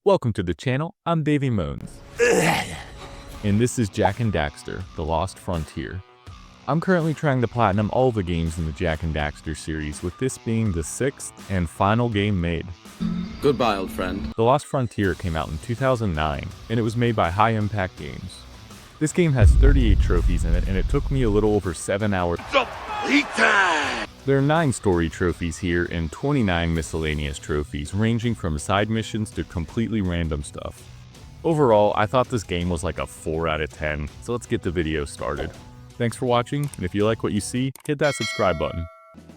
Welcome to the channel, I'm Davey Moans. And this is Jak and Daxter, The Lost Frontier. I'm currently trying to platinum all the games in the Jak and Daxter series, with this being the 6th and final game made. Goodbye, old friend. The Lost Frontier came out in 2009, and it was made by High Impact Games. This game has 38 trophies in it, and it took me a little over 7 hours. There are 9 story trophies here and 29 miscellaneous trophies, ranging from side missions to completely random stuff. Overall, I thought this game was like a 4 out of 10, so let's get the video started. Thanks for watching, and if you like what you see, hit that subscribe button.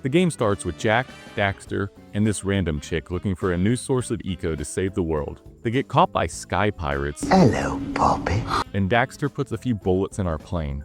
The game starts with Jak, Daxter, and this random chick looking for a new source of eco to save the world. They get caught by sky pirates. Hello, Poppy. And Daxter puts a few bullets in our plane.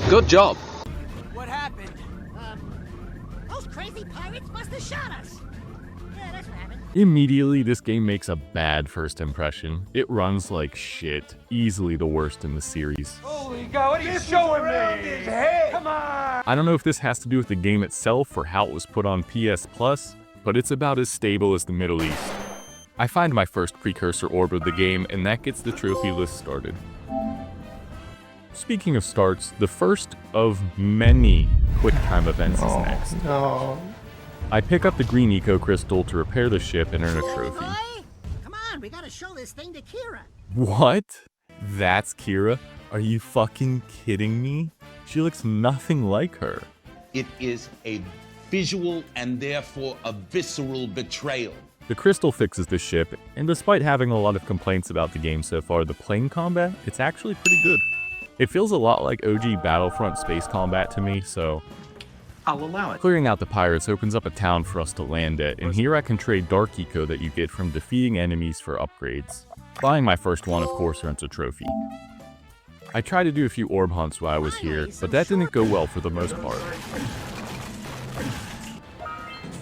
Good job. What happened? Those crazy pirates must have shot us. Yeah, that's what happened. Immediately, this game makes a bad first impression. It runs like shit, easily the worst in the series. Holy God, what are you showing me? His head. Come on! I don't know if this has to do with the game itself or how it was put on PS Plus, but it's about as stable as the Middle East. I find my first precursor orb of the game, and that gets the trophy list started. Speaking of starts, the first of many quick time events is next. I pick up the green eco crystal to repair the ship and earn a trophy. Boy, come on, we gotta show this thing to Kira. What? That's Kira? Are you fucking kidding me? She looks nothing like her. It is a visual and therefore a visceral betrayal. The crystal fixes the ship, and despite having a lot of complaints about the game so far, the plane combat, it's actually pretty good. It feels a lot like OG Battlefront space combat to me, so I'll allow it. clearing out the pirates opens up a town for us to land at, and here I can trade dark eco that you get from defeating enemies for upgrades. Buying my first one, of course, earns a trophy. I tried to do a few orb hunts while I was here, but that didn't go well for the most part.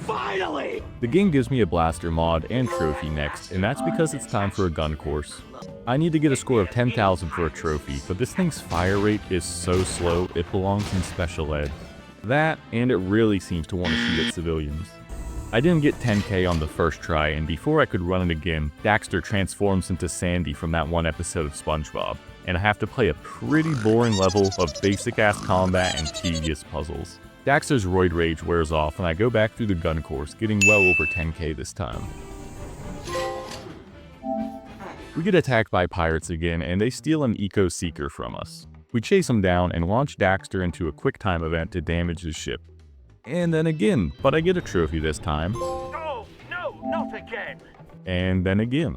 Finally! The game gives me a blaster mod and trophy next, and that's because it's time for a gun course. I need to get a score of 10,000 for a trophy, but this thing's fire rate is so slow it belongs in special ed. That, and it really seems to want to shoot at civilians. I didn't get 10k on the first try, and before I could run it again, Daxter transforms into Sandy from that one episode of SpongeBob, and I have to play a pretty boring level of basic-ass combat and tedious puzzles. Daxter's roid rage wears off, and I go back through the gun course, getting well over 10k this time. We get attacked by pirates again, and they steal an eco seeker from us. We chase him down and launch Daxter into a quick time event to damage his ship. And then again, but I get a trophy this time. Oh, no, not again. And then again.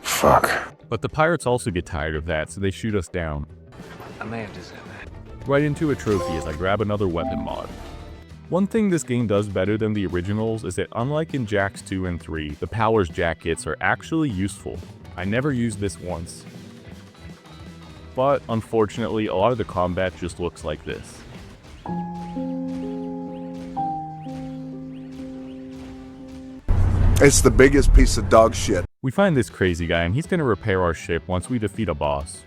Fuck. But the pirates also get tired of that, so they shoot us down. Amanda's in there. Right into a trophy as I grab another weapon mod. One thing this game does better than the originals is that unlike in Jaks 2 and 3, the powers Jak gets are actually useful. I never used this once. But unfortunately, a lot of the combat just looks like this. It's the biggest piece of dog shit. We find this crazy guy, and he's going to repair our ship once we defeat a boss.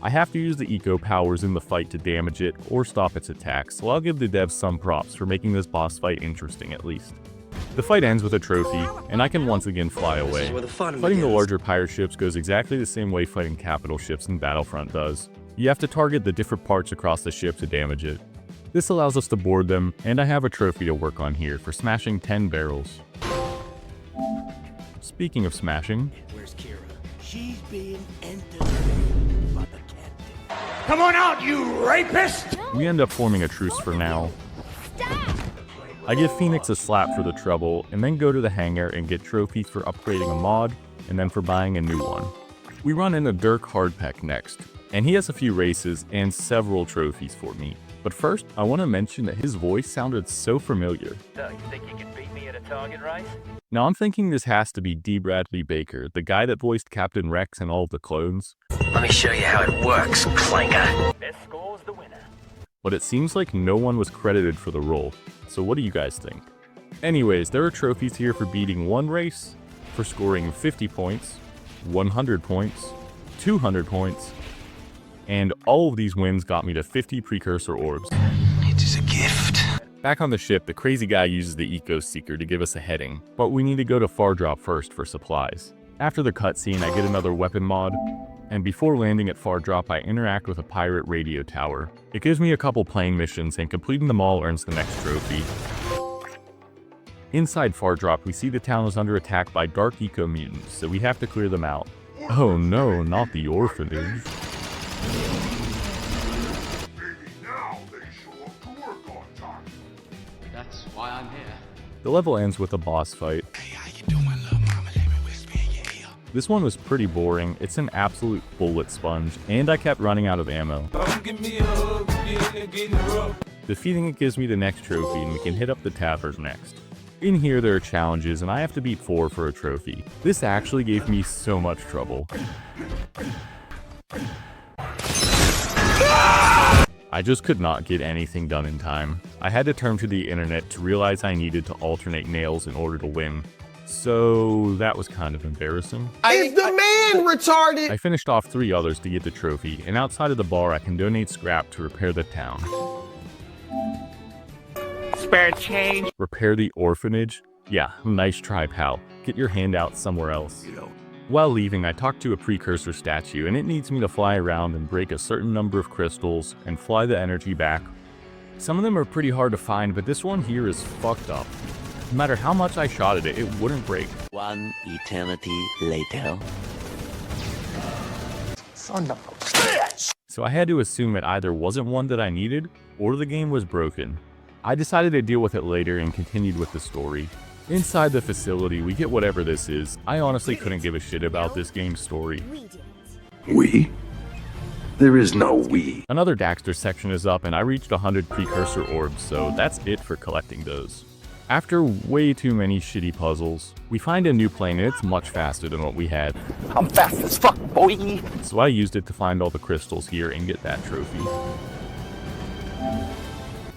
I have to use the eco powers in the fight to damage it or stop its attacks, so I'll give the devs some props for making this boss fight interesting at least. The fight ends with a trophy, and I can once again fly away. Fighting the larger pirate ships goes exactly the same way fighting capital ships in Battlefront does. You have to target the different parts across the ship to damage it. This allows us to board them, and I have a trophy to work on here for smashing 10 barrels. Speaking of smashing, Where's Kira? She's being entertained by the captain. Come on out, you rapist! we end up forming a truce for now. I give Phoenix a slap for the trouble, and then go to the hangar and get trophies for upgrading a mod, and then for buying a new one. We run into Dirk Hardpeck next, and he has a few races and several trophies for me. But first, I want to mention that his voice sounded so familiar. So, you think you can beat me at a target race? Now I'm thinking this has to be D. Bradley Baker, the guy that voiced Captain Rex and all of the clones. Let me show you how it works, clanker. Best score's the winner. But it seems like no one was credited for the role, so what do you guys think? Anyways, there are trophies here for beating one race, for scoring 50 points, 100 points, 200 points, and all of these wins got me to 50 precursor orbs. It is a gift. Back on the ship, the crazy guy uses the Eco Seeker to give us a heading, but we need to go to Far Drop first for supplies. After the cutscene, I get another weapon mod, and before landing at Far Drop, I interact with a pirate radio tower. It gives me a couple playing missions, and completing them all earns the next trophy. Inside Far Drop, we see the town is under attack by dark eco mutants, so we have to clear them out. Oh no, not the orphanage. That's why I'm here. The level ends with a boss fight. This one was pretty boring. It's an absolute bullet sponge, and I kept running out of ammo. Defeating it gives me the next trophy, and we can hit up the tavern next. In here there are challenges, and I have to beat 4 for a trophy. This actually gave me so much trouble. I just could not get anything done in time. I had to turn to the internet to realize I needed to alternate nails in order to win. So that was kind of embarrassing. Is the man retarded? I finished off 3 others to get the trophy, and outside of the bar I can donate scrap to repair the town. Spare change. Repair the orphanage? Yeah, nice try, pal. Get your hand out somewhere else. While leaving, I talked to a precursor statue, and it needs me to fly around and break a certain number of crystals and fly the energy back. Some of them are pretty hard to find, but this one here is fucked up. No matter how much I shot at it, it wouldn't break. One eternity later. Son of a bitch. So I had to assume it either wasn't one that I needed, or the game was broken. I decided to deal with it later and continued with the story. Inside the facility, we get whatever this is. I honestly couldn't give a shit about this game's story. We? There is no we. Another Daxter section is up, and I reached 100 precursor orbs, so that's it for collecting those. After way too many shitty puzzles, we find a new plane, and it's much faster than what we had. I'm fast as fuck, boy. So I used it to find all the crystals here and get that trophy.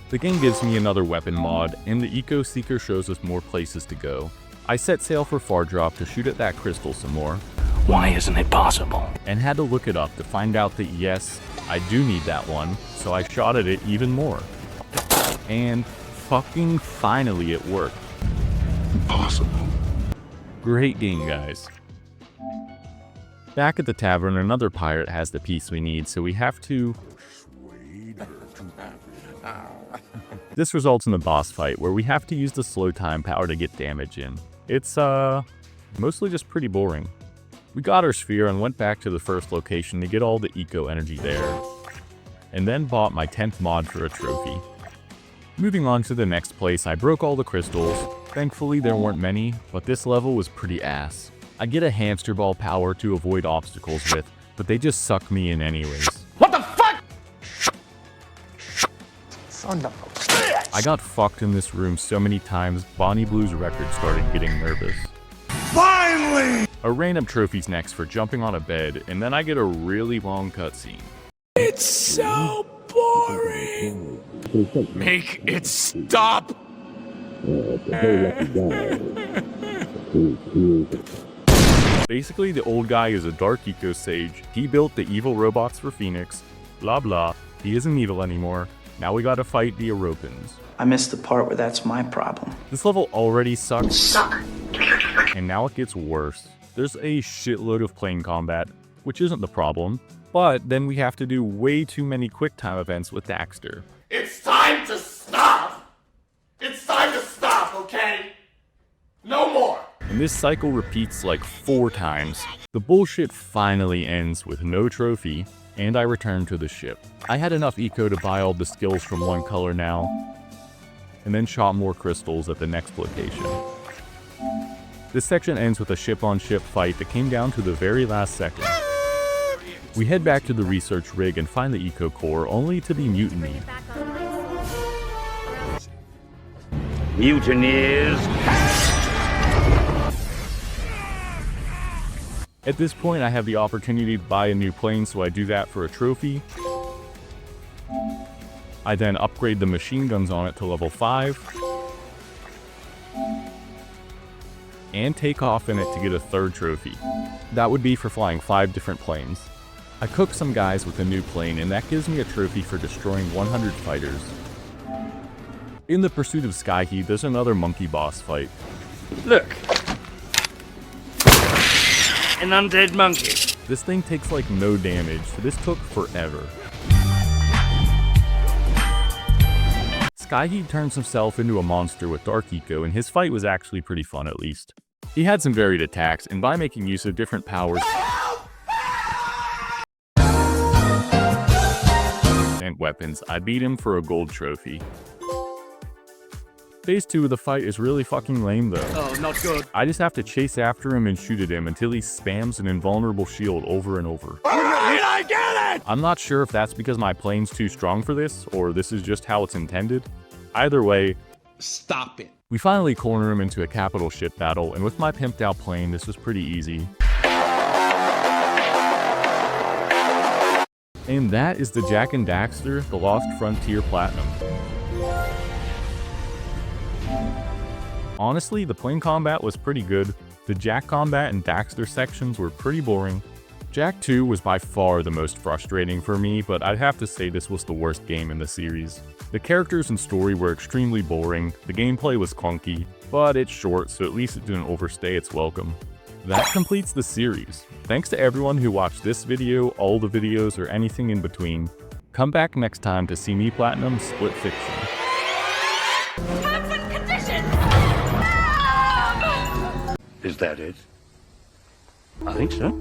The game gives me another weapon mod, and the Eco Seeker shows us more places to go. I set sail for Far Drop to shoot at that crystal some more. Why isn't it possible? And had to look it up to find out that yes, I do need that one, so I shot at it even more. And fucking finally it worked. Impossible. Great game, guys. Back at the tavern, another pirate has the piece we need, so we have to... This results in the boss fight, where we have to use the slow time power to get damage in. It's, mostly just pretty boring. We got our sphere and went back to the first location to get all the eco energy there. And then bought my 10th mod for a trophy. Moving on to the next place, I broke all the crystals. Thankfully there weren't many, but this level was pretty ass. I get a hamster ball power to avoid obstacles with, but they just suck me in anyways. What the fuck? Son of a bitch. I got fucked in this room so many times, Bonnie Blue's record started getting nervous. Finally! A random trophy's next for jumping on a bed, and then I get a really long cutscene. It's so boring. Make it stop. Basically, the old guy is a dark eco sage. He built the evil robots for Phoenix. Blah blah. He isn't evil anymore. Now we gotta fight the Europans. I missed the part where that's my problem. This level already sucks. And now it gets worse. There's a shitload of plane combat, which isn't the problem. But then we have to do way too many quick time events with Daxter. It's time to stop. It's time to stop, okay? No more. And this cycle repeats like 4 times. The bullshit finally ends with no trophy, and I return to the ship. I had enough eco to buy all the skills from one color now, and then shot more crystals at the next location. This section ends with a ship-on-ship fight that came down to the very last second. We head back to the research rig and find the eco core, only to be mutinied. Mutineers. At this point, I have the opportunity to buy a new plane, so I do that for a trophy. I then upgrade the machine guns on it to level 5. And take off in it to get a 3rd trophy. That would be for flying 5 different planes. I cook some guys with a new plane, and that gives me a trophy for destroying 100 fighters. In the pursuit of Skyheat, there's another monkey boss fight. Look. an undead monkey. This thing takes like no damage, so this took forever. Skyheat turns himself into a monster with Dark Eco, and his fight was actually pretty fun at least. He had some varied attacks, and by making use of different powers and weapons, I beat him for a gold trophy. Phase 2 of the fight is really fucking lame though. Oh, not good. I just have to chase after him and shoot at him until he spams an invulnerable shield over and over. Alright, I get it! I'm not sure if that's because my plane's too strong for this, or this is just how it's intended. Either way, Stop it. we finally corner him into a capital ship battle, and with my pimped out plane, this was pretty easy. And that is the Jak and Daxter, The Lost Frontier Platinum. Honestly, the plane combat was pretty good. The Jak combat and Daxter sections were pretty boring. Jak 2 was by far the most frustrating for me, but I'd have to say this was the worst game in the series. The characters and story were extremely boring, the gameplay was clunky, but it's short, so at least it didn't overstay its welcome. That completes the series. Thanks to everyone who watched this video, all the videos, or anything in between. Come back next time to see me platinum Split Fiction. Terms and conditions! Is that it? I think so.